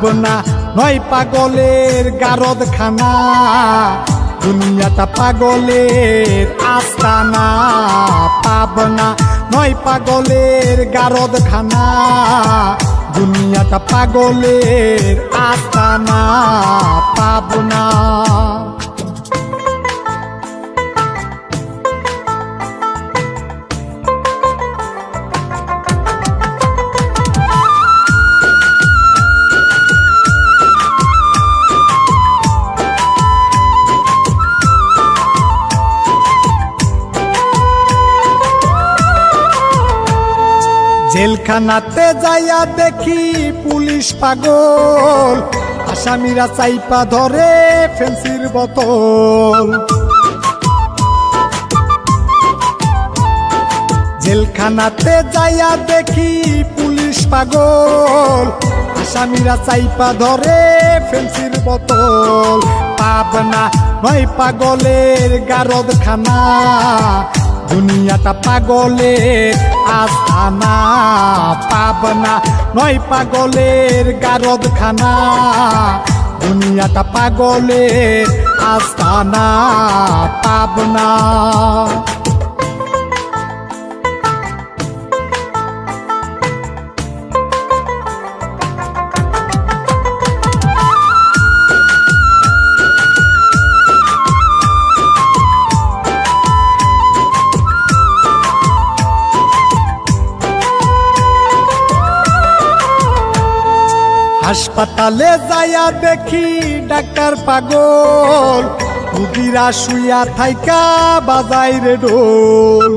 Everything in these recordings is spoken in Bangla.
পাবনা নয় পাগলের গারদখানা, দুনিয়াটা পাগলের আস্তানা। পাবনা নয় পাগলের গারদখানা, দুনিয়াটা পাগলের আস্তানা। পাবনা জেলখানাতে যাইয়া দেখি পুলিশ পাগল, আসামিরা চাইপা ধরে ফেন্সির বোতল। জেলখানাতে যাইয়া দেখি পুলিশ পাগল, আসামিরা চাইপা ধরে ফেন্সির বোতল। পাবনা নয় পাগলের গারদখানা, দুনিয়াটা পাগলের আস্তানা। পাবনা নয় পাগলের গারদখানা, দুনিয়াটা পাগলের আস্তানা। পাবনা হাসপাতালে যাইয়া দেখি ডাক্তার পাগল, রুগীরা শুইয়া থাইকা বাজাই রে ঢোল।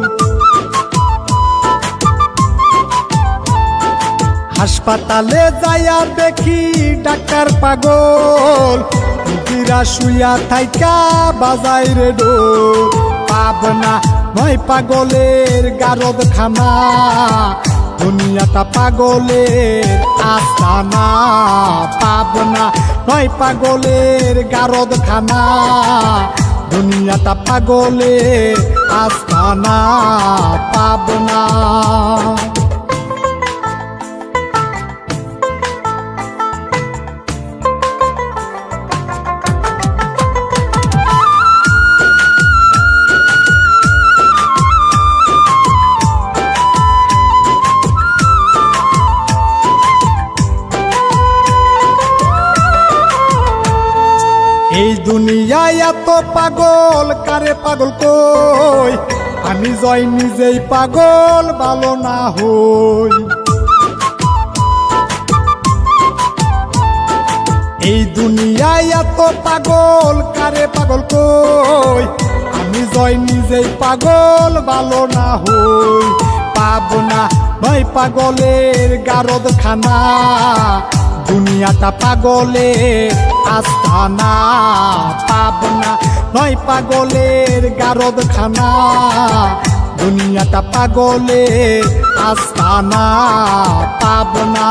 হাসপাতালে যাইয়া দেখি ডাক্তার পাগল, রুগীরা শুইয়া থাইকা বাজাই রে ঢোল। পাবনা নয় পাগলের গারদখানা, দুনিয়াটা পাগলের আস্তানা। পাবনা নয় পাগলের গারদখানা, দুনিয়াটা পাগলের আস্তানা। পাবনা এই দুনিয়ায় এত পাগল কারে পাগল কই, আমি জয় নিজেই পাগল ভালো না হই। এই দুনিয়ায় এত পাগল কারে পাগল কই, আমি জয় নিজেই পাগল ভালো না হই। পাবনা নয় পাগলের গারদখানা, দুনিয়াটা পাগলের আস্তানা। পাবনা নয় পাগলের গারদখানা, দুনিয়াটা পাগলের আস্তানা। পাবনা।